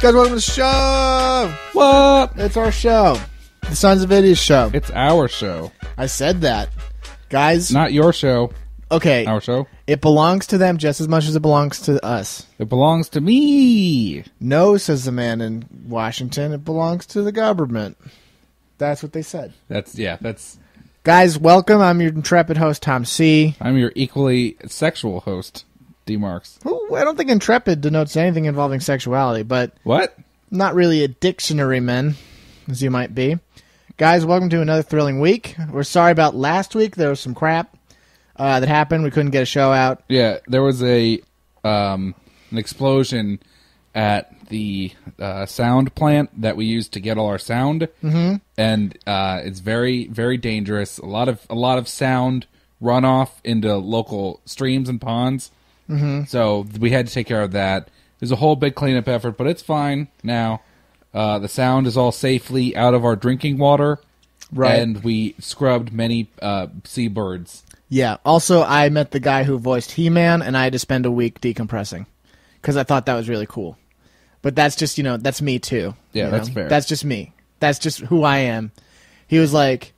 Guys, welcome to the show. What? It's our show. The Sons of Vidya show. It's our show. I said that. Guys. Not your show. Okay. Our show. It belongs to them just as much as it belongs to us. It belongs to me. No, says the man in Washington. It belongs to the government. That's what they said. That's. Guys, welcome. I'm your intrepid host, Tom C. I'm your equally sexual host, D. Marx. Ooh, I don't think intrepid denotes anything involving sexuality, but What? not really a dictionary man, as you might be. Guys, welcome to another thrilling week. We're sorry about last week. There was some crap that happened. We couldn't get a show out. Yeah, there was an explosion at the sound plant that we use to get all our sound, and it's very, very dangerous. A lot of sound runoff into local streams and ponds. So we had to take care of that. There's a whole big cleanup effort, but it's fine now. The sound is all safely out of our drinking water, Right. and we scrubbed many seabirds. Yeah. Also, I met the guy who voiced He-Man, and I had to spend a week decompressing because I thought that was really cool. But that's just, that's me too. Yeah, that's fair. That's just me. That's just who I am. He was like,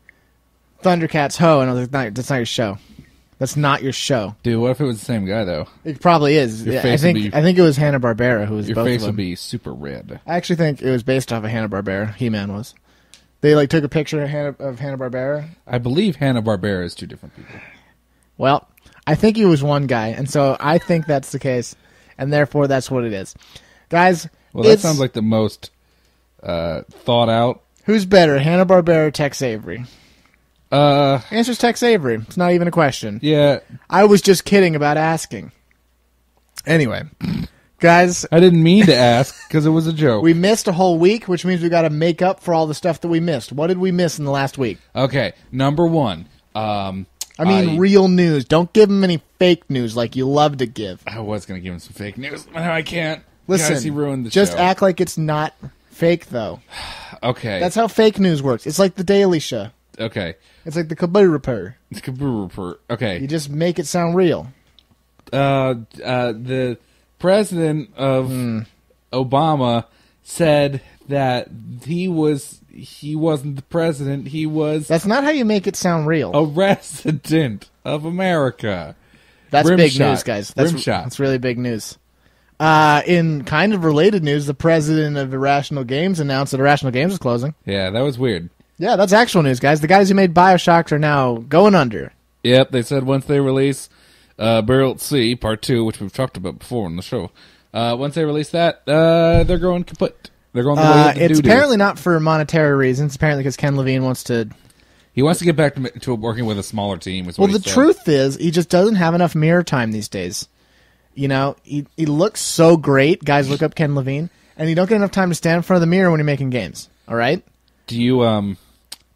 Thundercats ho, and I was like, that's not your show. That's not your show. Dude, what if it was the same guy, though? It probably is. Your Yeah, face I would think be- I think it was Hanna-Barbera who was Your both face of them. would be super red. I actually think it was based off of Hanna-Barbera. He-Man was. They took a picture of Hanna-Barbera. I believe Hanna-Barbera is two different people. Well, I think he was one guy, and so I think that's the case, and therefore that's what it is. Guys, Well, that sounds like the most thought out. Who's better, Hanna-Barbera or Tex Avery? Answer's Tex Avery. It's not even a question. Yeah, I was just kidding about asking. Anyway, guys, I didn't mean to ask because it was a joke. we missed a whole week, which means we got to make up for all the stuff that we missed. What did we miss in the last week? Okay, number one. Real news. Don't give them any fake news like you love to give. I was going to give him some fake news. No, I can't. Listen, Guys, he ruined the just show. act like it's not fake, though. Okay. That's how fake news works. It's like the Daily Show. Okay. It's like the Kaboo Report. Okay. You just make it sound real. The president of Obama said that he wasn't the president. He was That's not how you make it sound real. a resident of America. That's rim big shot. news, guys. Rim shot. That's really big news. In kind of related news, the president of Irrational Games announced that Irrational Games is closing. Yeah, that was weird. Yeah, that's actual news, guys. The guys who made BioShock are now going under. Yep, they said once they release Burial at Sea Part 2, which we've talked about before on the show, once they release that, they're going kaput. They're going the way of the It's doo-doo. apparently not for monetary reasons. Apparently because Ken Levine wants to... He wants to get back to working with a smaller team. Is Well, what the he said. truth is, he just doesn't have enough mirror time these days. He looks so great. Guys, look up Ken Levine. And you don't get enough time to stand in front of the mirror when you're making games. All right? Do you,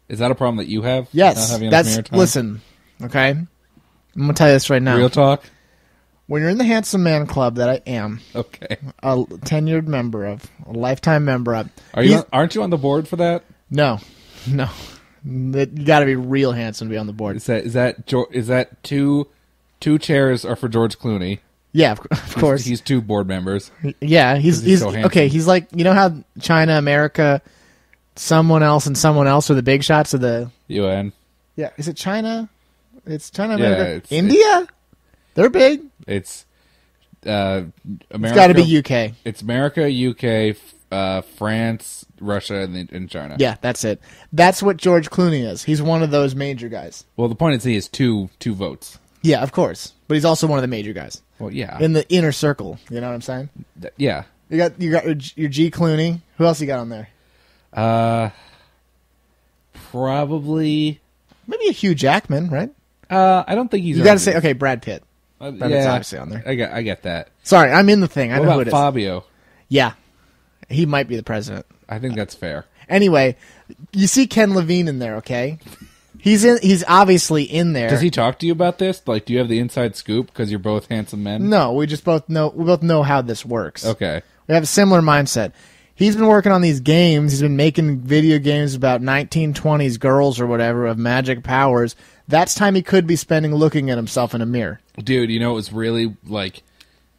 is that a problem that you have? Yes. Not having enough mirror time? Listen, okay? I'm going to tell you this right now. Real talk? When you're in the Handsome Man Club that I am, Okay. a tenured member of, a lifetime member of... Aren't you on the board for that? No. You got to be real handsome to be on the board. Is that two chairs are for George Clooney? Yeah, of course. He's two board members. Yeah, he's so handsome. okay. He's like, you know how China, America, someone else, and someone else are the big shots of the... UN. Yeah, is it China? It's China, Yeah, America, India. They're big. It's America. It's got to be UK. It's America, UK, France, Russia, and China. Yeah, that's it. That's what George Clooney is. He's one of those major guys. Well, the point is he has two votes. Yeah, of course. But he's also one of the major guys Well, yeah. in the inner circle. You know what I'm saying? Yeah. You got your G Clooney. Who else you got on there? Probably. Maybe a Hugh Jackman, right? I don't think he's. You got to say okay, Brad Pitt. That's yeah, obviously on there. I get that. Sorry, I'm in the thing. I What know who about it is. Fabio? Yeah, he might be the president. I think that's fair. Anyway, you see Ken Levine in there, okay? He's obviously in there. Does he talk to you about this? Like, do you have the inside scoop because you're both handsome men? No, we both know how this works. Okay. We have a similar mindset. He's been working on these games. He's been making video games about 1920s girls or whatever of magic powers. That's time he could be spending looking at himself in a mirror. Dude, you know, it was really, like,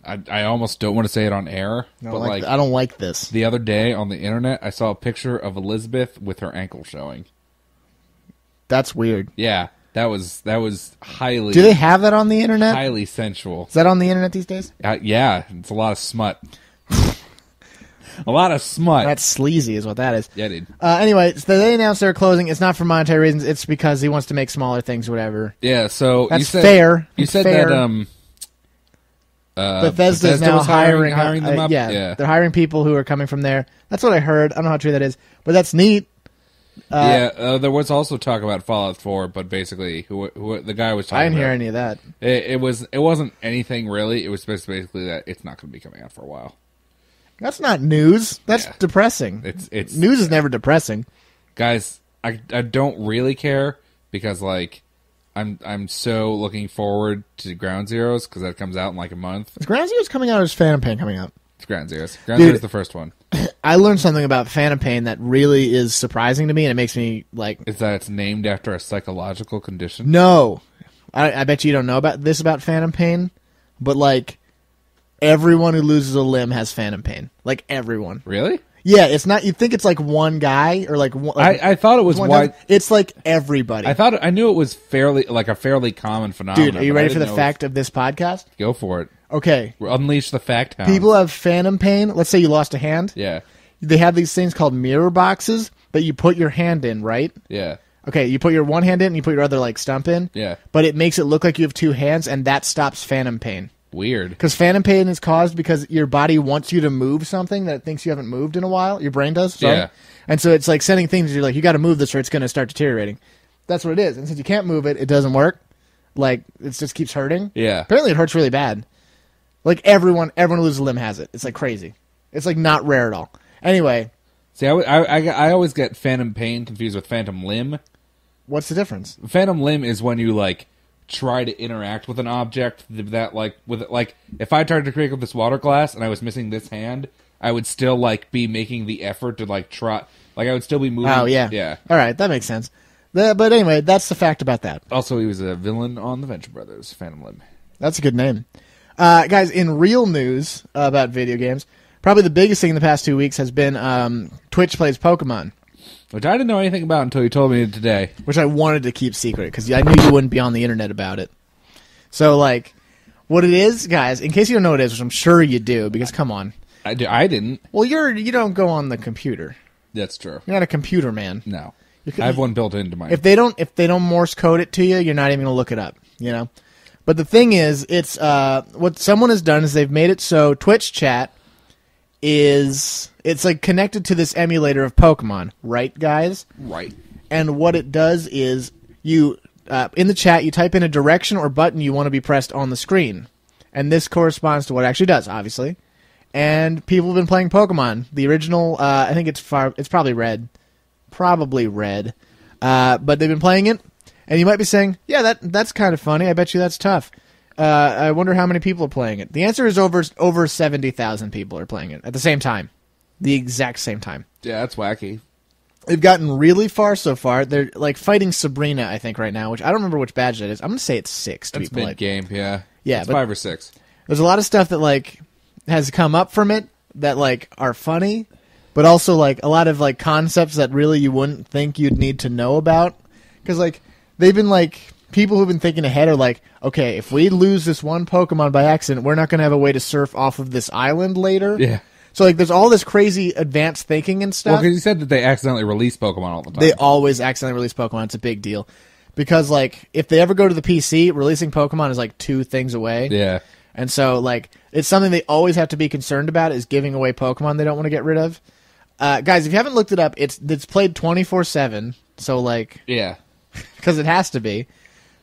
I almost don't want to say it on air, but like I don't like this. the other day on the internet, I saw a picture of Elizabeth with her ankle showing. That's weird. Yeah, that was highly. Do they have that on the internet? Highly sensual. Is that on the internet these days? Yeah, it's a lot of smut. A lot of smut. That's sleazy, is what that is. Yeah, dude. Anyway, so they announced they're closing. It's not for monetary reasons. It's because he wants to make smaller things, or whatever. Yeah, so that's you said, fair. You it's said fair. that Bethesda is now was hiring them up. Yeah, they're hiring people who are coming from there. That's what I heard. I don't know how true that is, but that's neat. There was also talk about Fallout 4, but basically, who the guy was talking about. I didn't hear any of that. It wasn't anything really. It was basically that it's not going to be coming out for a while. That's not news. That's depressing. It's news is never depressing. Guys, I don't really care because like I'm so looking forward to Ground Zeroes because that comes out in like a month. Is Ground Zeroes coming out or is Phantom Pain coming out? It's Ground Zeroes. Ground Zeroes is the first one. I learned something about Phantom Pain that really is surprising to me, and it makes me like. Is that it's named after a psychological condition? No, I bet you don't know about Phantom Pain, but like. Everyone who loses a limb has phantom pain. Like, everyone. Really? Yeah, it's not... You think it's, like, one guy, or, like... I thought it was one. It's, like, everybody. I knew it was a fairly common phenomenon. Dude, are you ready for the fact of this podcast? Go for it. Okay. Unleash the fact hounds. People have phantom pain. Let's say you lost a hand. Yeah. They have these things called mirror boxes that you put your hand in, right? Yeah. Okay, you put your one hand in, and you put your other, like, stump in. Yeah. But it makes it look like you have two hands, and that stops phantom pain. Weird. Because phantom pain is caused because your body wants you to move something that it thinks you haven't moved in a while. Your brain does. Sorry. Yeah. And so it's like sending things. You're like, you got to move this or it's going to start deteriorating. That's what it is. And since you can't move it, it doesn't work. Like, it just keeps hurting. Yeah. Apparently it hurts really bad. Like, everyone who loses a limb has it. It's like crazy. It's like not rare at all. Anyway. See, I always get phantom pain confused with phantom limb. What's the difference? Phantom limb is when you, like, try to interact with an object that if I tried to create with this water glass and I was missing this hand, I would still like be making the effort to like try, like I would still be moving. Oh yeah. All right, that makes sense. But anyway, that's the fact about that. Also, he was a villain on the Venture Brothers. Phantom Limb. That's a good name. Guys, in real news about video games, probably the biggest thing in the past 2 weeks has been Twitch plays Pokemon. Which I didn't know anything about until you told me today. Which I wanted to keep secret, because I knew you wouldn't be on the internet about it. So, like, what it is, guys, in case you don't know what it is, which I'm sure you do, because come on. I didn't. Well, you don't go on the computer. That's true. You're not a computer man. No. I have one built into my... If they don't Morse code it to you, you're not even going to look it up, you know? But the thing is, it's what someone has done is they've made it so Twitch chat it's like connected to this emulator of Pokemon, right, guys? Right. And what it does is you in the chat you type in a direction or button you want to be pressed on the screen, and this corresponds to what it actually does, obviously. And people have been playing Pokemon. The original, I think it's probably Red, but they've been playing it. And you might be saying, yeah, that's kind of funny. I bet you that's tough. I wonder how many people are playing it. The answer is over 70,000 people are playing it at the same time. The exact same time. Yeah, that's wacky. They've gotten really far so far. They're like fighting Sabrina, I think, right now, which I don't remember which badge that is. I'm going to say it's 6 to That's be polite. mid-game, yeah. Yeah, it's but 5 or 6. There's a lot of stuff that like has come up from it that like are funny, but also like a lot of like concepts that really you wouldn't think you'd need to know about. Because like they've been like... People who've been thinking ahead are like, okay, if we lose this one Pokemon by accident, we're not going to have a way to surf off of this island later. Yeah. So, like, there's all this crazy advanced thinking and stuff. Well, because you said that they accidentally release Pokemon all the time. They always accidentally release Pokemon. It's a big deal. Because, like, if they ever go to the PC, releasing Pokemon is, like, 2 things away. Yeah. And so, like, it's something they always have to be concerned about is giving away Pokemon they don't want to get rid of. Guys, if you haven't looked it up, it's played 24/7. So, like... Yeah. Because it has to be.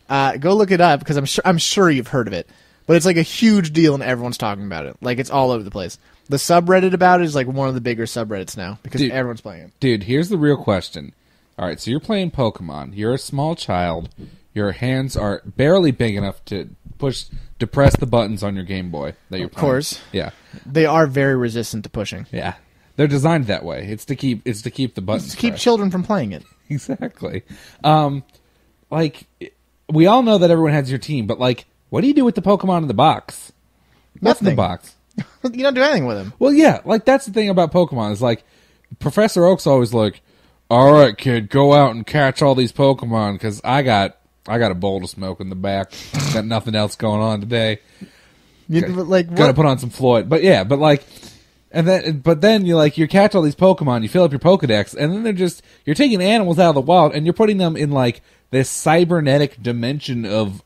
Go look it up because I'm sure you've heard of it, but it's like a huge deal and everyone's talking about it. Like it's all over the place. The subreddit about it is like one of the bigger subreddits now because everyone's playing it. Dude, here's the real question. All right, so you're playing Pokemon. You're a small child. Your hands are barely big enough to press the buttons on your Game Boy that you're playing. Of course. Yeah. They are very resistant to pushing. Yeah. They're designed that way. It's to keep the buttons. It's to keep children from playing it. Exactly. Like we all know that everyone has your team, but like what do you do with the Pokemon in the box? What's in the Nothing. box? You don't do anything with them. Well, yeah, like that's the thing about Pokemon is like Professor Oak's always like, "All right, kid, go out and catch all these Pokemon because I got a bowl to smoke in the back. Got nothing else going on today. Gotta put on some Floyd." But yeah, but then you catch all these Pokemon, you fill up your Pokedex, and then you're taking animals out of the wild and you're putting them in like this cybernetic dimension of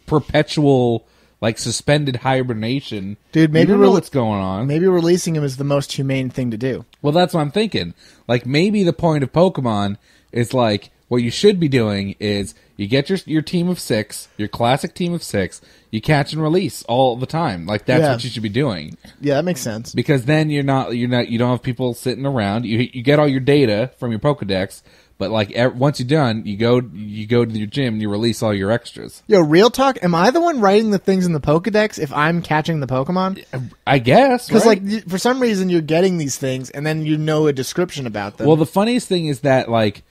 perpetual like suspended hibernation. Dude, maybe you don't know what's going on. Maybe releasing him is the most humane thing to do. Well, that's what I'm thinking. Like maybe the point of Pokemon is like what you should be doing is you get your team of 6, your classic team of 6, you catch and release all the time. Like that's what you should be doing. Yeah, that makes sense. Because then you don't have people sitting around. You get all your data from your Pokedex, but like once you're done, you go to your gym and you release all your extras. Yo, real talk, am I the one writing the things in the Pokedex if I'm catching the Pokemon? I guess, because right? like for some reason you're getting these things and then you know a description about them. Well, the funniest thing is that like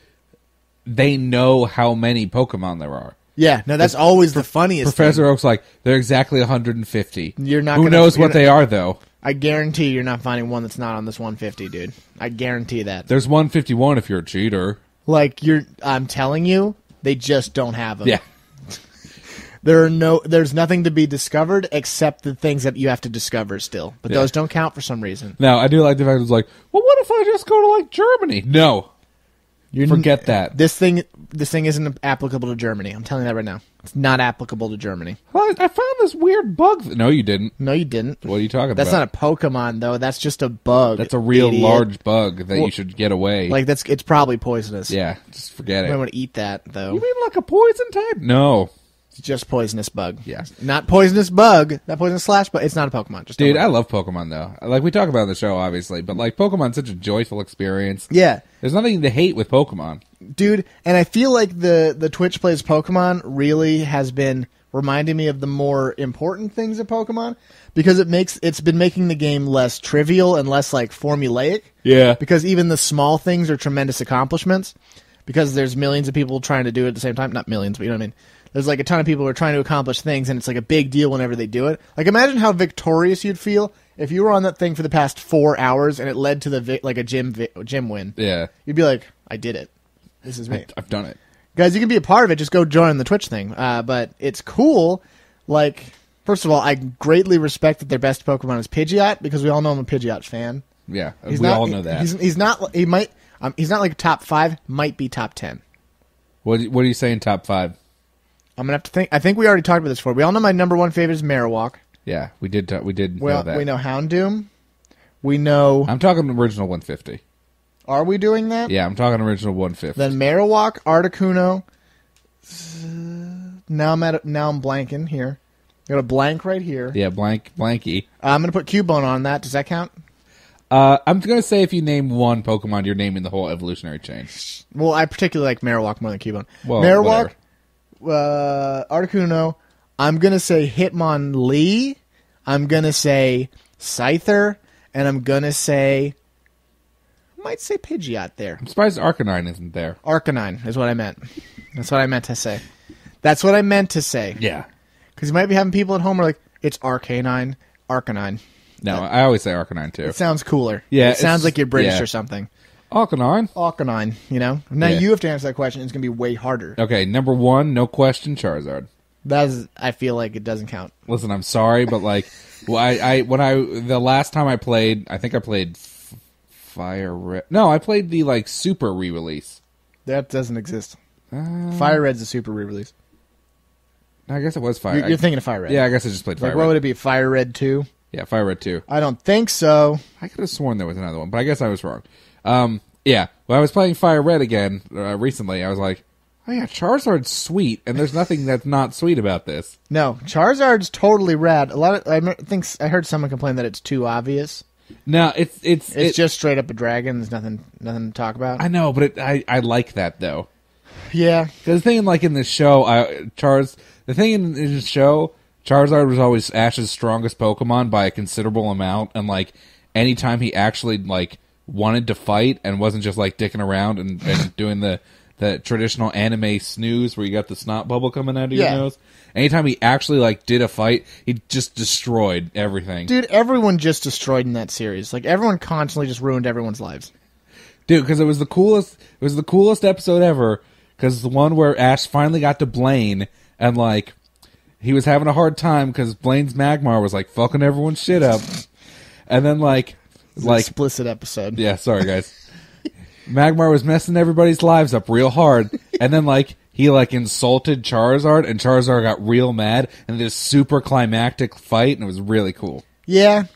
they know how many Pokemon there are. Yeah, no, that's always the funniest. Professor thing. Oak's like, they're exactly 150. You're not. Who knows what they are though? I guarantee you're not finding one that's not on this 150, dude. I guarantee that. There's 151 if you're a cheater. Like I'm telling you, they just don't have them. Yeah. There's nothing to be discovered except the things that you have to discover still. But those don't count for some reason. Now, I do like the fact it's like, well, what if I just go to like Germany? No. Forget that. This thing isn't applicable to Germany. I'm telling you that right now. It's not applicable to Germany. Well, I found this weird bug. No, you didn't. No, you didn't. What are you talking about? That's not a Pokemon, though. That's just a bug. That's a real idiot. large bug that you should get away. Like it's probably poisonous. Yeah, just forget I it. don't want to eat that, though. You mean like a poison type? No. It's just poisonous bug. Yeah. Not poisonous bug. Not poisonous slash, but it's not a Pokemon. Just Dude, I love Pokemon, though. Like, we talk about it on the show, obviously, but, like, Pokemon's such a joyful experience. Yeah. There's nothing to hate with Pokemon. Dude, and I feel like the Twitch Plays Pokemon really has been reminding me of the more important things of Pokemon, because it's been making the game less trivial and less, like, formulaic. Yeah. Because even the small things are tremendous accomplishments, because there's millions of people trying to do it at the same time. Not millions, but you know what I mean. There's like a ton of people who are trying to accomplish things, and it's like a big deal whenever they do it. Like, imagine how victorious you'd feel if you were on that thing for the past 4 hours and it led to a gym win. Yeah. You'd be like, I did it. This is me. I've done it. Guys, you can be a part of it. Just go join the Twitch thing. But it's cool. Like, first of all, I greatly respect that their best Pokemon is Pidgeot, because we all know I'm a Pidgeot fan. Yeah, we all know that. He's not. He's not like top 5. Might be top 10. What are you saying? Top 5? I'm gonna have to think. I think we already talked about this before. We all know my number 1 favorite is Marowak. Yeah, we did know that. We know Houndoom. We know. I'm talking original 150. Are we doing that? Yeah, I'm talking original 150. Then Marowak, Articuno. Now I'm blanking here. Got a blank right here. Yeah, blanky. I'm gonna put Cubone on that. Does that count? I'm gonna say if you name one Pokemon, you're naming the whole evolutionary chain. Well, I particularly like Marowak more than Cubone. Well, Marowak. Articuno, I'm going to say Hitmonlee, I'm going to say Scyther, and I'm going to say, I might say Pidgeot there. I'm surprised Arcanine isn't there. Arcanine is what I meant. That's what I meant to say. That's what I meant to say. Yeah. Because you might be having people at home who are like, it's Arcanine. No, I always say Arcanine, too. It sounds cooler. Yeah. It sounds like you're British or something. Arcanine, you know? Now you have to answer that question. It's going to be way harder. Okay, number 1, no question, Charizard. I feel like it doesn't count. Listen, I'm sorry, but like, the last time I played, I think I played Fire Red. No, I played the like super re-release. That doesn't exist. Fire Red's a super re-release. I guess it was Fire. You're thinking of Fire Red. Yeah, I guess I just played Fire Red. Red. What would it be? Fire Red 2? Yeah, Fire Red 2. I don't think so. I could have sworn there was another one, but I guess I was wrong. Yeah, when I was playing Fire Red again recently, I was like, oh yeah, Charizard's sweet, and there's nothing that's not sweet about this. No, Charizard's totally rad. I heard someone complain that it's too obvious. No, it's just straight up a dragon. There's nothing to talk about. I know, but I like that though. Yeah, because the thing like in this show, in this show, Charizard was always Ash's strongest Pokemon by a considerable amount, and like anytime he actually like wanted to fight and wasn't just like dicking around and doing the the traditional anime snooze where you got the snot bubble coming out of your Yeah. nose. Anytime he actually like did a fight, he just destroyed everything. Dude, everyone just destroyed in that series. Like, everyone constantly just ruined everyone's lives. Dude, because it was the coolest episode ever. Because the one where Ash finally got to Blaine, and like he was having a hard time because Blaine's Magmar was like fucking everyone's shit up, and then like Explicit episode. yeah, sorry guys, Magmar was messing everybody's lives up real hard, and then like he like insulted Charizard, and Charizard got real mad, and this super climactic fight, and it was really cool. Yeah.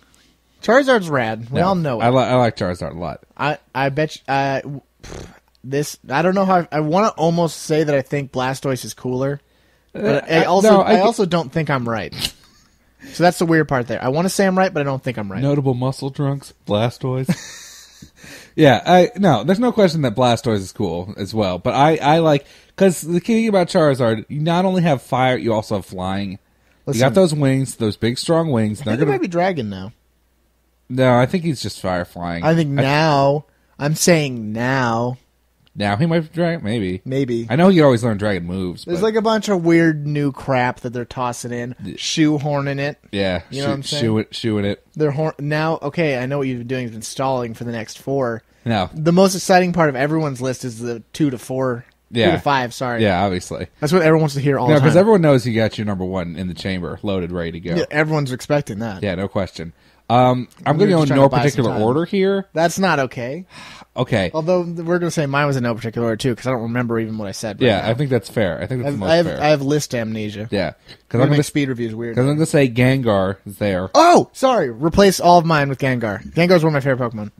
Charizard's rad. We all know it. I like Charizard a lot. I bet you, I don't know how I want to almost say that I think Blastoise is cooler, but I also don't think I'm right. So that's the weird part there. I want to say I'm right, but I don't think I'm right. Notable muscle drunks, Blastoise. Yeah, there's no question that Blastoise is cool as well. But I like, because the key thing about Charizard, you not only have fire, you also have flying. Listen, you got those wings, those big strong wings. I think he might be dragon now. No, I think he's just fire flying. I think now. I'm saying now. Now he might be dragon, maybe. I know you always learn dragon moves. There's like a bunch of weird new crap that they're tossing in, shoehorning it. Yeah, you know what I'm saying? Shoeing it. They're now. Okay, I know what you've been doing is installing for the next 4. No, the most exciting part of everyone's list is the 2 to 4. Yeah. 2 to 5. Sorry. Yeah, obviously. That's what everyone wants to hear all the time. because everyone knows you got your number 1 in the chamber, loaded, ready to go. Yeah, everyone's expecting that. Yeah, no question. I'm going to go in no particular order here. That's not okay. Okay. Although we're going to say mine was in no particular order too, because I don't remember even what I said. Yeah, now. I think that's fair. I think that's the most fair. I have list amnesia. Yeah, because I'm going to speed reviews weird. Because I'm going to say Gengar is there. Oh, sorry. Replace all of mine with Gengar. Gengar's one of my favorite Pokemon.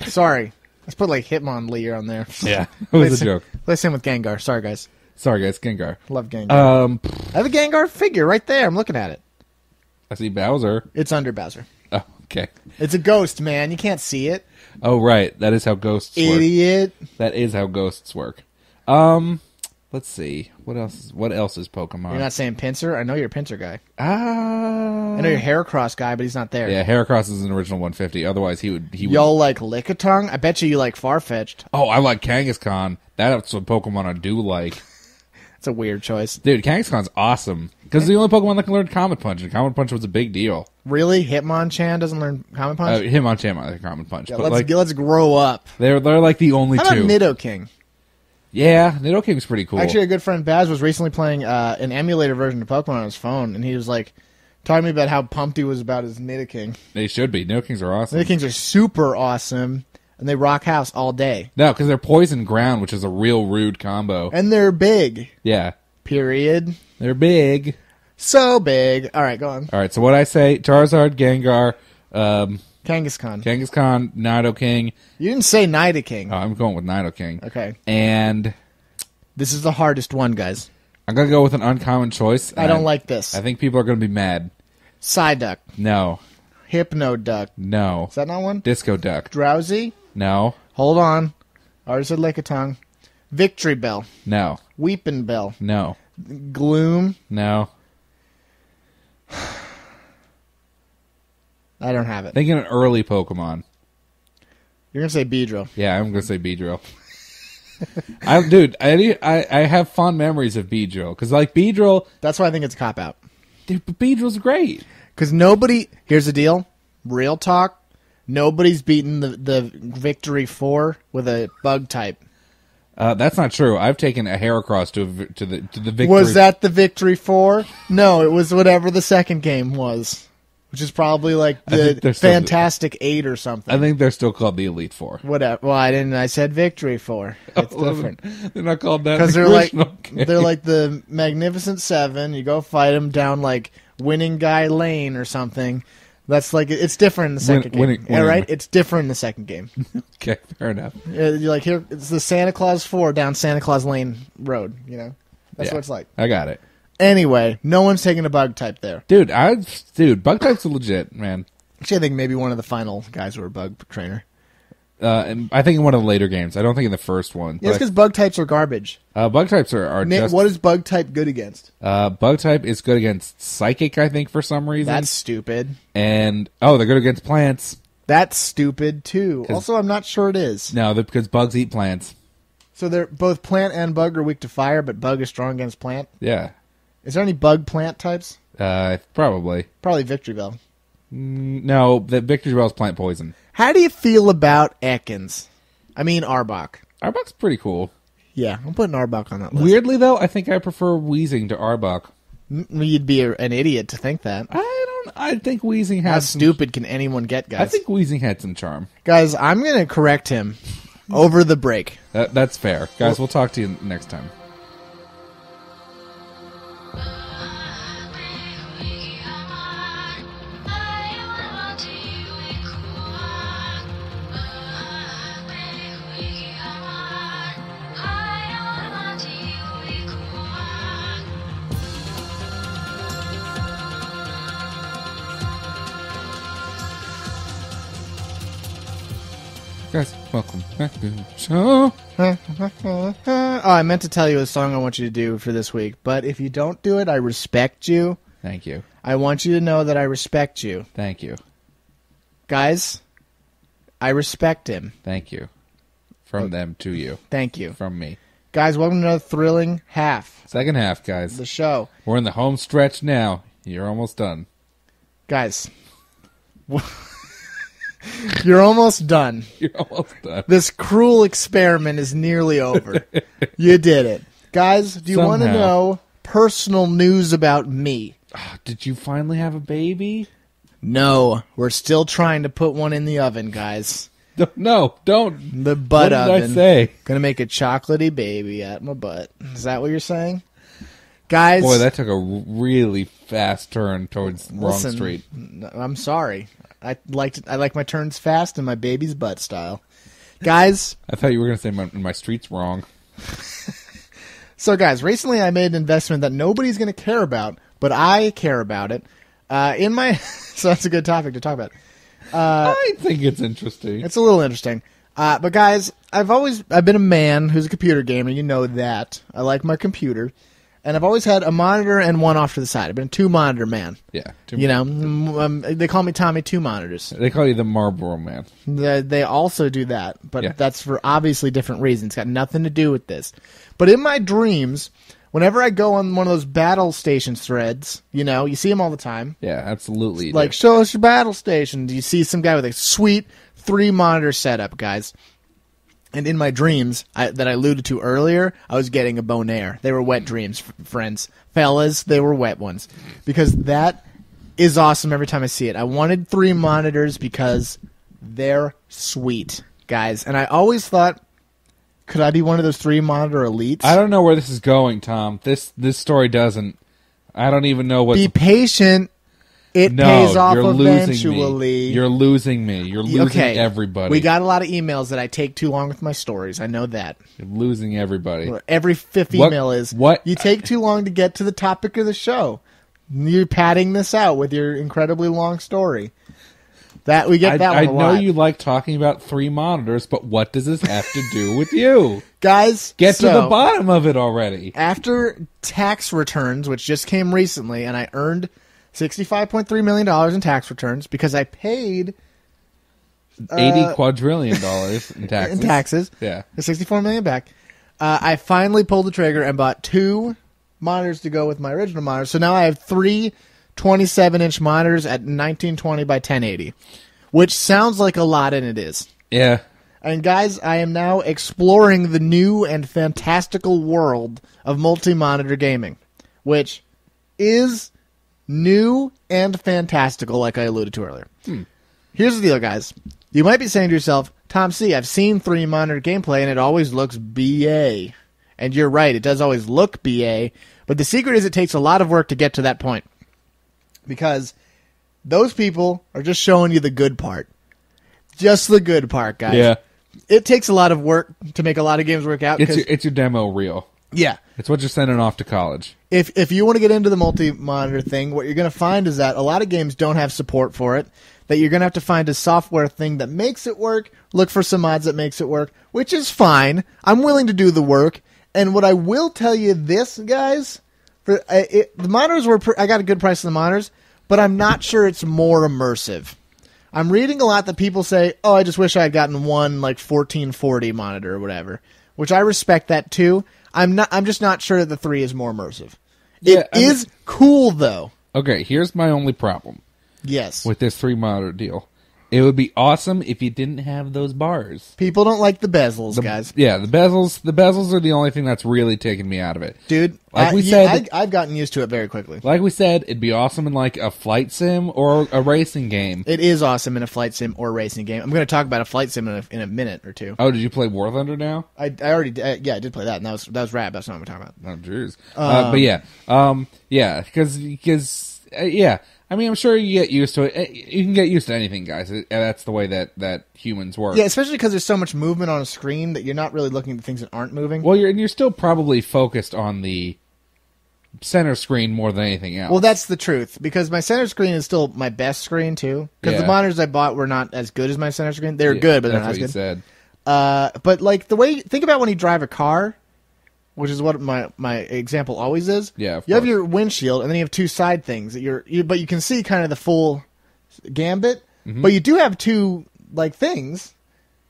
Sorry. Let's put like Hitmonlee on there. Yeah, it was a joke. Let's him with Gengar. Sorry, guys. Sorry, guys. Gengar. Love Gengar. I have a Gengar figure right there. I'm looking at it. I see Bowser. It's under Bowser. Oh, okay. It's a ghost, man. You can't see it. Oh, right. That is how ghosts work. Idiot. That is how ghosts work. Let's see. What else is Pokemon? You're not saying Pinsir? I know you're a Pinsir guy. I know you're a Heracross guy, but he's not there. Yeah, Heracross is an original 150. Otherwise, he would. Y'all like Lickitung? I bet you like Farfetch'd. Oh, I like Kangaskhan. That's what Pokemon I do like. It's a weird choice. Dude, Kangaskhan's awesome. Because it's the only Pokemon that can learn Comet Punch, and Comet Punch was a big deal. Really? Hitmonchan doesn't learn Comet Punch? Hitmonchan might learn Comet Punch. Yeah, but let's grow up. They're like the only How two. about Nidoking? Yeah, Nidoking's pretty cool. Actually, a good friend Baz was recently playing an emulator version of Pokemon on his phone, and he was like talking to me about how pumped he was about his Nidoking. They should be. Nidokings are awesome. Nidokings are super awesome, and they rock house all day. No, because they're poison ground, which is a real rude combo. And they're big. Yeah. Period. They're big. So big. All right, go on. All right, so what I say, Charizard, Gengar, Kangaskhan, Nidoking. You didn't say Nidoking. Oh, I'm going with Nidoking. Okay. And this is the hardest one, guys. I'm going to go with an uncommon choice. I don't like this. I think people are going to be mad. Psyduck. No. Hypnoduck. No. Is that not one? Disco Duck. Drowsy. No. Hold on. I already said Lickitung. Victory Bell. No. Weeping Bell. No. Gloom. No. I don't have it. Think of an early Pokemon. You're going to say Beedrill. Yeah, I'm going to say Beedrill. I have fond memories of Beedrill. Because, like, Beedrill... That's why I think it's a cop-out. Dude, but Beedrill's great. Because nobody... Here's the deal. Real talk. Nobody's beaten the Victory 4 with a bug type. That's not true. I've taken a Heracross to the Victory... Was that the Victory 4? No, it was whatever the second game was. Which is probably like the Fantastic 8 or something. I think they're still called the Elite Four. Whatever. Well, I didn't. I said Victory 4. It's different. They're not called that because they're like the Magnificent 7. You go fight them down like Winning Guy Lane or something. That's like it's different in the second game. Yeah, right. It's different in the second game. Okay, fair enough. You're like here. It's the Santa Claus 4 down Santa Claus Lane Road. You know, that's what it's like. I got it. Anyway, no one's taking a bug type there. Dude, bug types are legit, man. Actually, I think maybe one of the final guys were a bug trainer. And I think in one of the later games. I don't think in the first one. Yeah, it's because bug types are garbage. Bug types are just... What is bug type good against? Bug type is good against Psychic, I think, for some reason. That's stupid. And, they're good against plants. That's stupid, too. Also, I'm not sure it is. No, because bugs eat plants. So they're both plant and bug are weak to fire, but bug is strong against plant. Yeah. Is there any bug plant types? Probably. Probably Victory Bell. No, the Victory Bell's plant poison. How do you feel about Ekans? I mean Arbok. Arbok's pretty cool. Yeah, I'm putting Arbok on that list. Weirdly, though, I think I prefer Wheezing to Arbok. You'd be an idiot to think that. I think Wheezing has How stupid can anyone get, guys? I think Wheezing had some charm. Guys, I'm going to correct him over the break. That's fair. Guys, we'll talk to you next time. Guys, welcome back to the show. Oh, I meant to tell you a song I want you to do for this week, but if you don't do it, I respect you. Thank you. I want you to know that I respect you. Thank you. Guys, I respect him. Thank you. From them to you. Thank you. From me. Guys, welcome to another thrilling half. Second half, guys. The show. We're in the home stretch now. You're almost done. Guys. You're almost done. You're almost done. This cruel experiment is nearly over. You did it. Guys, do you want to know personal news about me? Did you finally have a baby? No. We're still trying to put one in the oven, guys. No, don't. The butt oven. What did I say? Gonna make a chocolatey baby at my butt. Is that what you're saying? Guys. Boy, that took a really fast turn towards wrong street. I'm sorry. I like my turns fast and my baby's butt style. Guys. I thought you were going to say my street's wrong. So, guys, recently I made an investment that nobody's going to care about, but I care about it. So that's a good topic to talk about. I think it's interesting. It's a little interesting. But, guys, I've been a man who's a computer gamer. You know that. I like my computer. And I've always had a monitor and one off to the side. I've been a two-monitor man. Yeah. You know, they call me Tommy Two Monitors. They call you the Marlboro Man. They also do that, but yeah. That's for obviously different reasons. It's got nothing to do with this. But in my dreams, whenever I go on one of those battle stations threads, you know, you see them all the time. Yeah, absolutely. Like, show us your battle station. You see some guy with a sweet 3-monitor setup, guys. And in my dreams, that I alluded to earlier, I was getting a bonaire. They were wet dreams, friends. Fellas, they were wet ones. Because that is awesome every time I see it. I wanted 3 monitors because they're sweet, guys. And I always thought, could I be one of those 3-monitor elites? I don't know where this is going, Tom. This story doesn't. I don't even know what... Be patient. It pays off eventually. You're losing me. You're losing everybody. We got a lot of emails that I take too long with my stories. I know that. You're losing everybody. Every 5th email is, what? You take too long to get to the topic of the show. You're padding this out with your incredibly long story. That we get that one a lot. I know you like talking about 3 monitors, but what does this have to do with you? Guys, get to the bottom of it already. After tax returns, which just came recently, and I earned $65.3 million in tax returns because I paid $80 quadrillion in taxes. In taxes. Yeah. The $64 million back. I finally pulled the trigger and bought 2 monitors to go with my original monitor. So now I have 3 27-inch monitors at 1920 by 1080, which sounds like a lot, and it is. Yeah. And guys, I am now exploring the new and fantastical world of multi-monitor gaming, which is new and fantastical, like I alluded to earlier. Here's the deal, guys. You might be saying to yourself, Tom C., I've seen 3-monitor gameplay, and it always looks BA. And you're right, it does always look BA, but the secret is it takes a lot of work to get to that point. Because those people are just showing you the good part. Just the good part, guys. Yeah. It takes a lot of work to make a lot of games work out. It's your demo reel. Yeah. It's what you're sending off to college. If you want to get into the multi-monitor thing, what you're going to find is that a lot of games don't have support for it, that you're going to have to find a software thing that makes it work, look for some mods that makes it work, which is fine. I'm willing to do the work. And what I will tell you this, guys, the monitors I got a good price on the monitors, but I'm not sure it's more immersive. I'm reading a lot that people say, oh, I just wish I had gotten one like 1440 monitor or whatever. which I respect that too. I'm just not sure that the 3 is more immersive. Yeah, It is cool though. Okay, here's my only problem. Yes. With this 3-monitor deal. It would be awesome if you didn't have those bars. People don't like the bezels, guys. Yeah, the bezels are the only thing that's really taking me out of it. Dude, like we said, I've gotten used to it very quickly. Like we said, it'd be awesome in like a flight sim or a racing game. It is awesome in a flight sim or racing game. I'm going to talk about a flight sim in a minute or two. Oh, did you play War Thunder now? I already did, I did play that, and that was rad. That's not what I'm talking about. Oh, jeez. But yeah, because yeah. I mean, I'm sure you get used to it. You can get used to anything, guys. That's the way that humans work. Yeah, especially because there's so much movement on a screen that you're not really looking at things that aren't moving. Well, you're still probably focused on the center screen more than anything else. Well, that's the truth, because my center screen is still my best screen, too. Because the monitors I bought were not as good as my center screen. They were good, but they're not as good. That's what you said. But, like, think about when you drive a car, which is what my example always is. Yeah, you have your windshield, and then you have 2 side things that but you can see kind of the full gambit. Mm-hmm. But you do have 2 like things,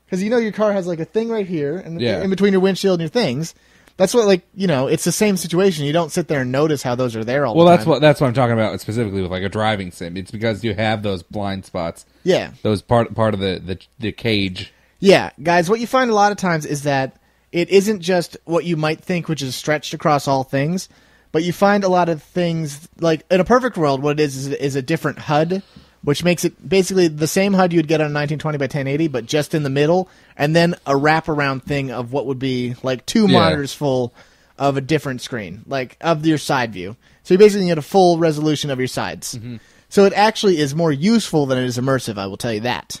because your car has like a thing right here, and in between your windshield and your things. That's what it's the same situation. You don't sit there and notice how those are there all the time. Well, that's what I'm talking about specifically with like a driving sim. It's because you have those blind spots. Yeah, those part of the cage. Yeah, guys, what you find a lot of times is that it isn't just what you might think, which is stretched across all things, but you find a lot of things, like in a perfect world, what it is a different HUD, which makes it basically the same HUD you'd get on a 1920 by 1080, but just in the middle, and then a wraparound thing of what would be like 2 monitors full of a different screen, like of your side view. So you basically get a full resolution of your sides. Mm-hmm. So it actually is more useful than it is immersive, I will tell you that.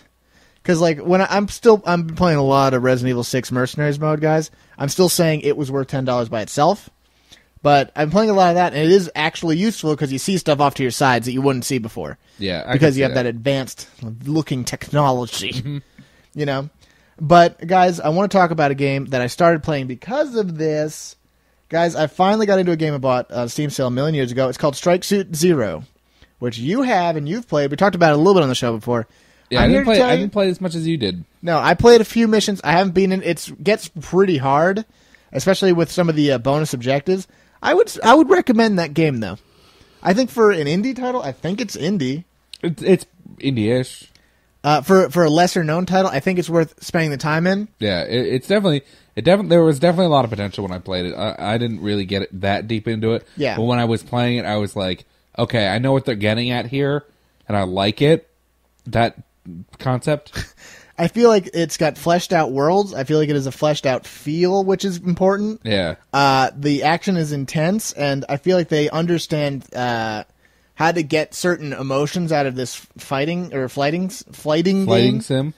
Because like when I'm playing a lot of Resident Evil 6 Mercenaries mode, guys. I'm still saying it was worth $10 by itself, but I'm playing a lot of that, and it is actually useful because you see stuff off to your sides that you wouldn't see before. Yeah, because you have that advanced looking technology, mm-hmm. But guys, I want to talk about a game that I started playing because of this. Guys, I finally got into a game I bought on Steam sale a million years ago. It's called Strike Suit Zero, which you have and you've played. We talked about it a little bit on the show before. Yeah, I didn't play as much as you did. No, I played a few missions. I haven't been in. It gets pretty hard, especially with some of the bonus objectives. I would recommend that game though. I think for an indie title, I think it's indie. It's indie-ish. For a lesser known title, I think it's worth spending the time in. Yeah, it's definitely there was definitely a lot of potential when I played it. I didn't really get it that deep into it. Yeah. But when I was playing it, I was like, okay, I know what they're getting at here, and I like it. That concept. I feel like it's got fleshed out worlds. I feel like it has a fleshed out feel, which is important. Yeah. The action is intense, and I feel like they understand how to get certain emotions out of this flighting game. Sim.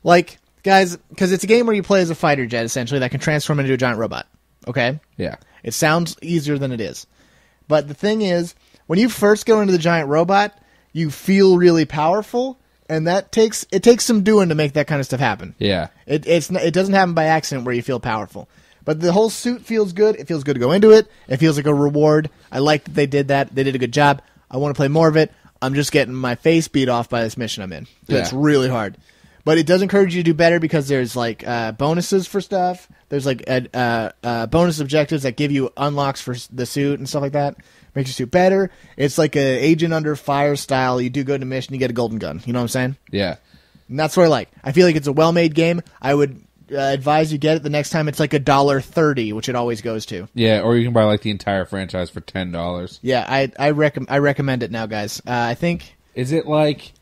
Like, guys, because it's a game where you play as a fighter jet, essentially, that can transform into a giant robot. Okay? Yeah. It sounds easier than it is. But the thing is, when you first go into the giant robot, you feel really powerful, and it takes some doing to make that kind of stuff happen. Yeah. It doesn't happen by accident where you feel powerful. But the whole suit feels good. It feels good to go into it. It feels like a reward. I like that they did that. They did a good job. I want to play more of it. I'm just getting my face beat off by this mission I'm in. Yeah. It's really hard. But it does encourage you to do better because there's like bonuses for stuff. There's like bonus objectives that give you unlocks for the suit and stuff like that. Makes your suit better. It's like a Agent Under Fire style. You do good in a mission, you get a golden gun. You know what I'm saying? Yeah. And that's what I like. I feel like it's a well-made game. I would advise you get it the next time. It's like $1.30, which it always goes to. Yeah, or you can buy like the entire franchise for $10. Yeah, I recommend it now, guys. I think. Is it like?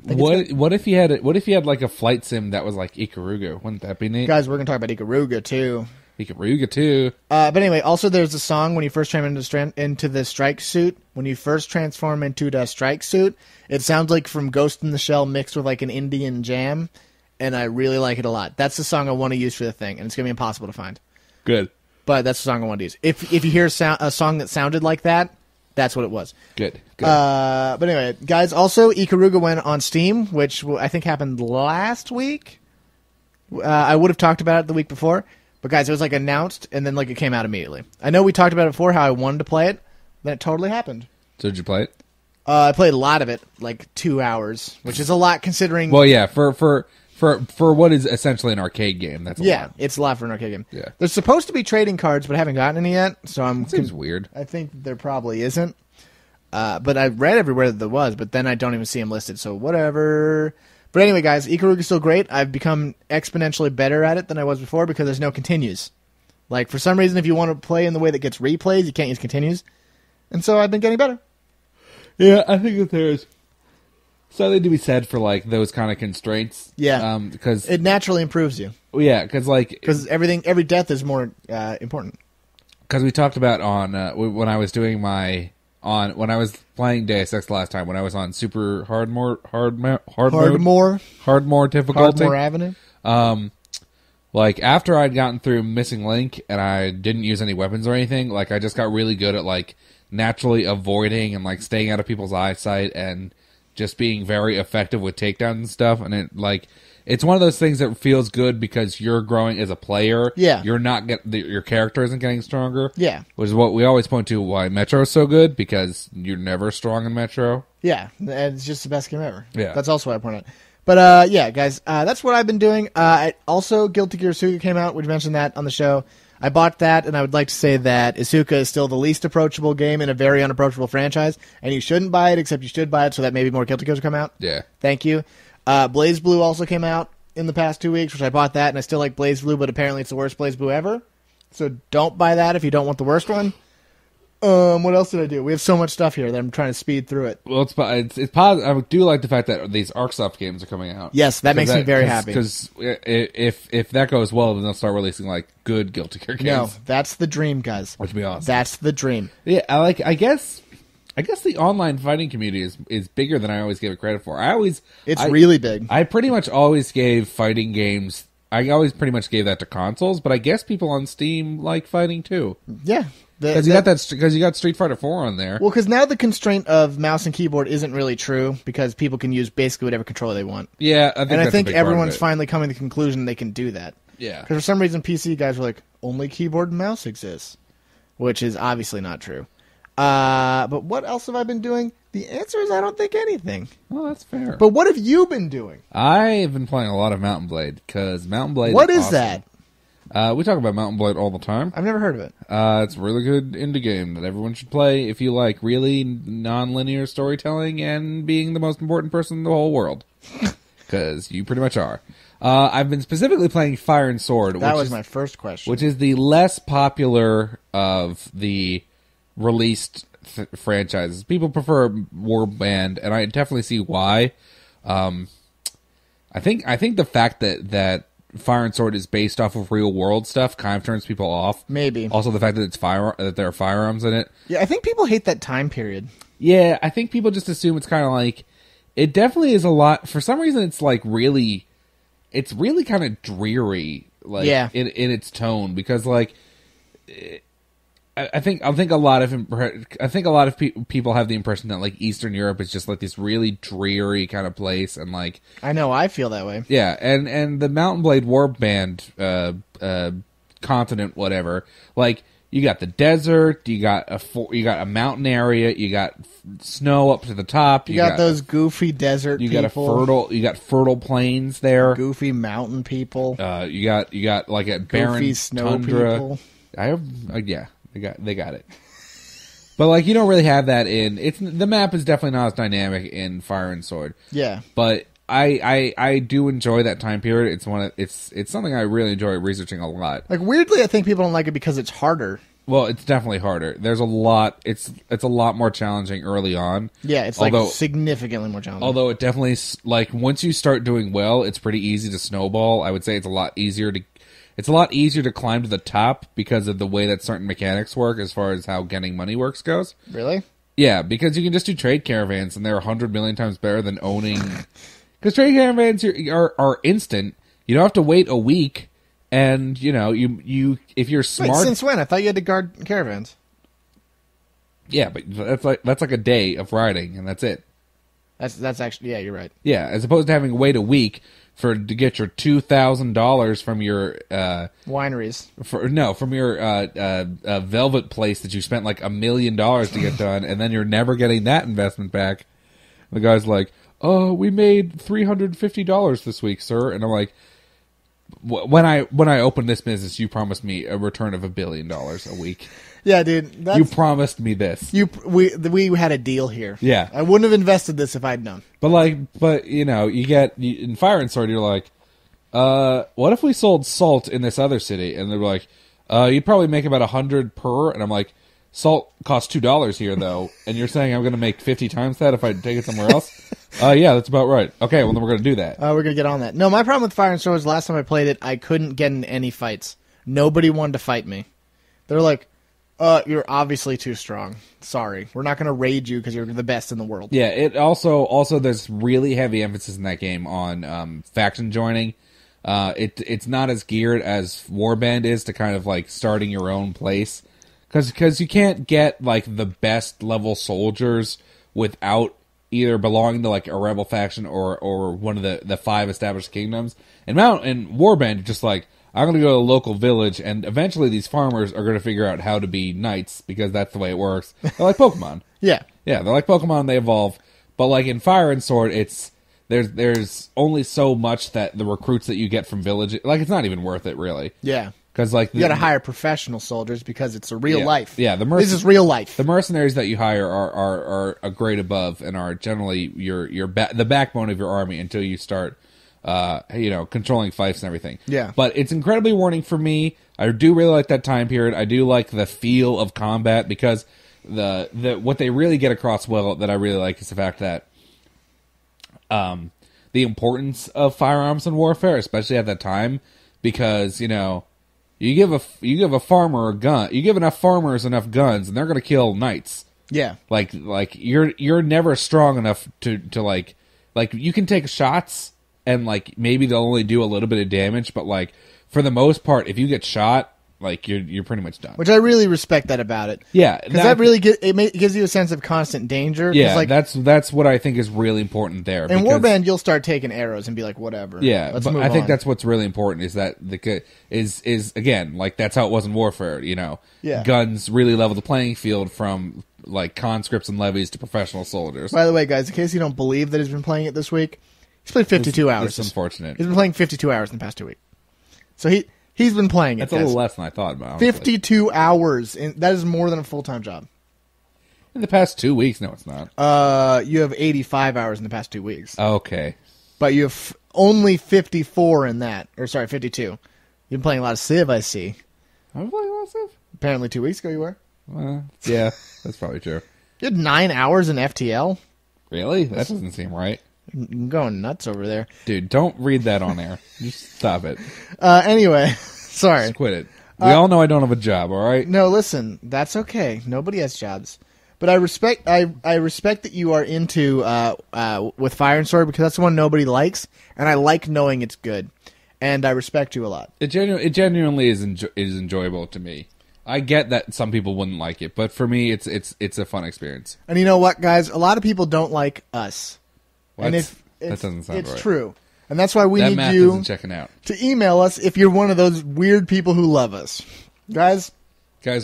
What if you had like a flight sim that was like Ikaruga? Wouldn't that be neat? Guys, we're gonna talk about Ikaruga too. Ikaruga too. But anyway, also there's a song when you first transform into the strike suit. When you first transform into the strike suit, it sounds like from Ghost in the Shell mixed with like an Indian jam, and I really like it a lot. That's the song I want to use for the thing, and it's gonna be impossible to find. Good. But that's the song I want to use. If you hear a song that sounded like that, that's what it was. Good. But anyway, guys, also Ikaruga went on Steam, which I think happened last week. I would have talked about it the week before. But guys, it was like announced, and then like it came out immediately. I know we talked about it before, how I wanted to play it. Then it totally happened. So did you play it? I played a lot of it, like 2 hours, which is a lot considering. Well, yeah, for For what is essentially an arcade game, that's a lot. It's a lot for an arcade game. Yeah. There's supposed to be trading cards, but I haven't gotten any yet, so Seems weird. I think there probably isn't. But I read everywhere that there was, but then I don't even see them listed, so whatever. But anyway, guys, Ikaruga is still great. I've become exponentially better at it than I was before because there's no continues. Like, for some reason, if you want to play in the way that gets replays, you can't use continues. And so I've been getting better. Yeah, I think that there's something to be said for, like, those kind of constraints. Yeah. Because it naturally improves you. Yeah, because, like... Because every death is more important. Because we talked about on... when I was doing my... when I was playing Deus Ex last time, when I was on super hard more difficulty. Hardmore Avenue. Like, after I'd gotten through Missing Link and I didn't use any weapons or anything, like, I just got really good at, like, naturally avoiding and, like, staying out of people's eyesight and just being very effective with takedowns and stuff. And it, like, it's one of those things that feels good because you're growing as a player. Yeah. You're not your character isn't getting stronger. Yeah. Which is what we always point to why Metro is so good, because you're never strong in Metro. Yeah. And it's just the best game ever. Yeah. That's also what I point out. But, yeah, guys, that's what I've been doing. Also, Guilty Gear Isuka came out. We mentioned that on the show. I bought that, and I would like to say that Isuka is still the least approachable game in a very unapproachable franchise, and you shouldn't buy it, except you should buy it so that maybe more Guilty Gears will come out. Yeah. Thank you. Blaze Blue also came out in the past 2 weeks, which I bought that, and I still like Blaze Blue, but apparently it's the worst Blaze Blue ever. So don't buy that if you don't want the worst one. What else did I do? We have so much stuff here that I'm trying to speed through it. Well, it's positive. I do like the fact that these ArcSoft games are coming out. Yes, that makes me very happy. Because if that goes well, then they'll start releasing like good Guilty Gear games. No, that's the dream, guys. Which would be awesome. That's the dream. Yeah, I guess the online fighting community is bigger than I always give it credit for. It's really big. I pretty much always gave fighting games. I always pretty much gave that to consoles, but I guess people on Steam like fighting too. Yeah. Because you got Street Fighter 4 on there. Well, because now the constraint of mouse and keyboard isn't really true because people can use basically whatever controller they want. Yeah, I think everyone's finally coming to the conclusion they can do that. Yeah. Because for some reason PC guys were like, only keyboard and mouse exists, which is obviously not true. But what else have I been doing? The answer is I don't think anything. Well, that's fair. But what have you been doing? I've been playing a lot of Mountain Blade because Mountain Blade. What is awesome. that? We talk about Mountain Blade all the time. I've never heard of it. It's a really good indie game that everyone should play if you like really non-linear storytelling and being the most important person in the whole world. Because you pretty much are. I've been specifically playing Fire and Sword. That was my first question. Which is the less popular of the released franchises. People prefer Warband, and I definitely see why. I think the fact that Fire and Sword is based off of real world stuff kind of turns people off. Maybe. Also, the fact that that there are firearms in it. Yeah, I think people hate that time period. Yeah, I think people just assume it's kind of like it definitely is a lot. For some reason, it's like really kind of dreary, like in its tone because like. I think a lot of people have the impression that like Eastern Europe is just like this really dreary kind of place, and like I know I feel that way. Yeah, and the Mountain Blade Warband continent, whatever. Like you got the desert, you got a mountain area, you got snow up to the top. You got those goofy desert. You people. got fertile plains there. Goofy mountain people. You got like a barren goofy snow tundra. people. They got it. But like you don't really have that in the map is definitely not as dynamic in Fire and Sword. Yeah. But I do enjoy that time period. It's something I really enjoy researching a lot. Like weirdly I think people don't like it because it's harder. Well, it's definitely harder. There's a lot it's a lot more challenging early on. Yeah, it's significantly more challenging. Although it definitely like once you start doing well, it's pretty easy to snowball. I would say it's a lot easier to climb to the top because of the way that certain mechanics work as far as how getting money works goes. Really? Yeah, because you can just do trade caravans and they're 100 million times better than owning... Because trade caravans are instant. You don't have to wait a week, and, you know, you if you're smart... Wait, since when? I thought you had to guard caravans. Yeah, but that's like a day of riding, and that's it. That's actually... Yeah, you're right. Yeah, as opposed to having to wait a week... to get your $2,000 from your wineries. From your velvet place that you spent like $1 million to get done, and then you're never getting that investment back. The guy's like, "Oh, we made $350 this week, sir," and I'm like, when I open this business, you promised me a return of $1 billion a week. Yeah, dude. You promised me this. We had a deal here. Yeah. I wouldn't have invested this if I'd known. But you know, in Fire and Sword, you're like, what if we sold salt in this other city? And they're like, you'd probably make about 100 per. And I'm like, salt costs $2 here though, and you're saying I'm going to make 50 times that if I take it somewhere else? Yeah, that's about right. Okay, well then we're going to do that. We're going to get on that. No, my problem with Fire and Sword was last time I played it, I couldn't get in any fights. Nobody wanted to fight me. They're like, you're obviously too strong. Sorry. We're not going to raid you because you're the best in the world. Yeah, it also there's really heavy emphasis in that game on faction joining. It's not as geared as Warband is to kind of like starting your own place. Because you can't get like the best level soldiers without either belonging to like a rebel faction or one of the 5 established kingdoms. And Warband, just like, I'm going to go to a local village, and eventually these farmers are going to figure out how to be knights, because that's the way it works. They're like Pokemon. Yeah. Yeah, they're like Pokemon, they evolve. But like in Fire and Sword, there's only so much that the recruits that you get from villages, like, it's not even worth it, really. Yeah. Because like you got to hire professional soldiers because it's a real life. Yeah, this is real life. The mercenaries that you hire are a grade above and are generally the backbone of your army until you start, controlling fights and everything. Yeah. But it's incredibly rewarding for me. I do really like that time period. I do like the feel of combat, because the what they really get across well that I really like is the fact that the importance of firearms in warfare, especially at that time, because you give a farmer a gun, you give enough farmers enough guns, and they're going to kill knights. Yeah. Like you're never strong enough to like you can take shots and like maybe they'll only do a little bit of damage, but like for the most part, if you get shot, like you're pretty much done. Which I really respect that about it. Yeah, because that really gives you a sense of constant danger. Yeah, like, that's what I think is really important there. In Warband, you'll start taking arrows and be like, whatever. Yeah, let's but move I think on. that's what's really important is that is again, like, that's how it was in Warfare. Yeah. Guns really level the playing field from like conscripts and levies to professional soldiers. By the way, guys, in case you don't believe that he's been playing it this week, he's played 52 hours. It's unfortunate. He's been playing 52 hours in the past 2 weeks. So he's been playing it. That's a little less than I thought about. 52 hours. That is more than a full-time job. In the past 2 weeks, no, it's not. You have 85 hours in the past 2 weeks. Okay. But you have only 54 in that. Or, sorry, 52. You've been playing a lot of Civ, I see. I'm playing a lot of Civ? Apparently 2 weeks ago you were. Yeah, that's probably true. You had 9 hours in FTL? Really? That doesn't seem right. You're going nuts over there. Dude, don't read that on air. Just stop it. Anyway, sorry. Just quit it. We all know I don't have a job, all right? No, listen, that's okay. Nobody has jobs. But I respect that you are into with Fire and Sword, because that's the one nobody likes, and I like knowing it's good. And I respect you a lot. It genuinely is enjoyable to me. I get that some people wouldn't like it, but for me, it's a fun experience. And you know what, guys? A lot of people don't like us. What? And That doesn't sound right. It's true. And that's why we that need math you isn't checking out. to email us if you're one of those weird people who love us. Guys,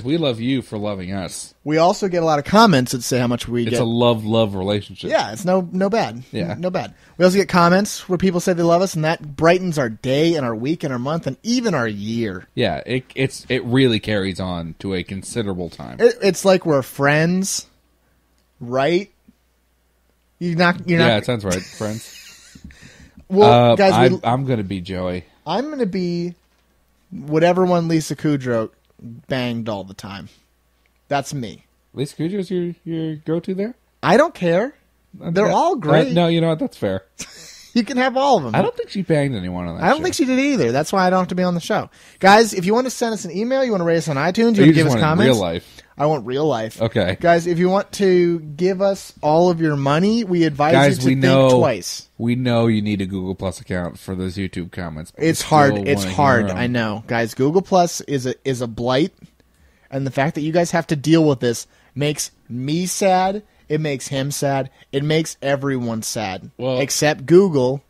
we love you for loving us. we also get a lot of comments that say how much we It's get. a love relationship. Yeah, it's no bad. Yeah. No bad. We also get comments where people say they love us, and that brightens our day and our week and our month and even our year. Yeah, it really carries on to a considerable time. It's like we're friends, right? You're not. Yeah, it sounds right, friends. Well, guys, I'm going to be Joey. I'm going to be whatever one Lisa Kudrow banged all the time. That's me. Lisa Kudrow's your go-to there? I don't care. They're all great. No, you know what? That's fair. You can have all of them. I don't think she banged anyone on that I don't think she did either. That's why I don't have to be on the show. Guys, if you want to send us an email, you want to rate us on iTunes, you want to give us comments. Real life. I want real life. Okay. Guys, if you want to give us all of your money, we advise you to think twice. We know you need a Google Plus account for those YouTube comments. It's hard. It's hard. I know. Guys, Google Plus is a blight, and the fact that you guys have to deal with this makes me sad. It makes him sad. It makes everyone sad. Well, except Google.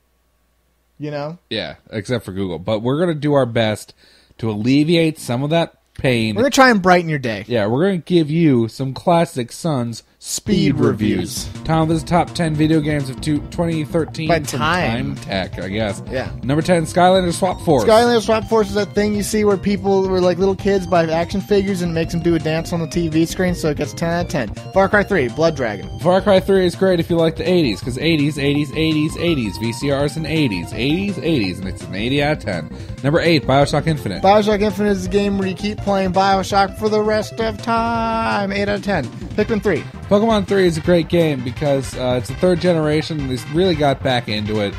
Yeah, except for Google. But we're going to do our best to alleviate some of that pain. We're going to try and brighten your day. Yeah, we're going to give you some classic Sons Speed reviews. Tom, this is top 10 video games of 2013 By from time. Tech, I guess. Yeah. Number 10, Skylanders Swap Force. Skylanders Swap Force is that thing you see where people, where like little kids buy action figures and it makes them do a dance on the TV screen, so it gets 10 out of 10. Far Cry 3, Blood Dragon. Far Cry 3 is great if you like the 80s, because 80s, VCRs and 80s, and it's an 80 out of 10. Number 8, Bioshock Infinite. Bioshock Infinite is a game where you keep playing Bioshock for the rest of time. 8 out of 10. Pikmin 3. Pokemon 3 is a great game because it's the third generation, and they really got back into it.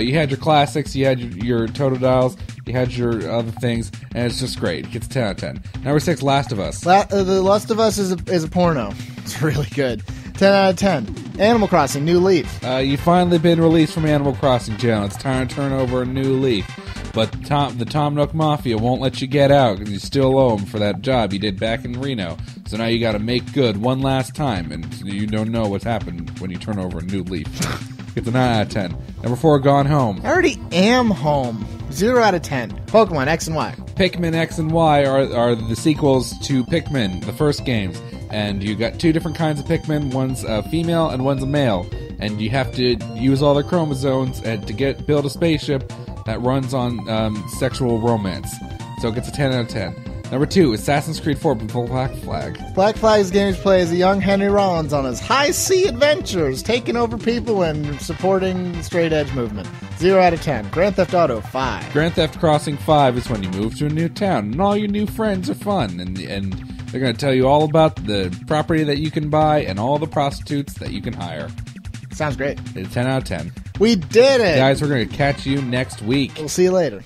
You had your classics, you had your Totodiles, you had your other things, and it's just great. It gets 10 out of 10. Number 6, Last of Us. The Last of Us is a porno. It's really good. 10 out of 10. Animal Crossing, New Leaf. You've finally been released from Animal Crossing jail. It's time to turn over a new leaf. But the Tom Nook Mafia won't let you get out because you still owe them for that job you did back in Reno. So now you got to make good one last time, and you don't know what's happened when you turn over a new leaf. It's a 9 out of 10. Number 4, Gone Home. I already am home. 0 out of 10. Pokemon X and Y. Pikmin X and Y are the sequels to Pikmin, the first games. And you got two different kinds of Pikmin. One's a female and one's a male. And you have to use all their chromosomes to build a spaceship that runs on sexual romance. So it gets a 10 out of 10. Number 2, Assassin's Creed 4, Black Flag. Black Flag's games play as a young Henry Rollins on his high-sea adventures, taking over people and supporting the straight edge movement. 0 out of 10. Grand Theft Auto 5. Grand Theft Crossing 5 is when you move to a new town, and all your new friends are fun, and they're going to tell you all about the property that you can buy and all the prostitutes that you can hire. Sounds great. It's 10 out of 10. We did it! Guys, we're going to catch you next week. We'll see you later.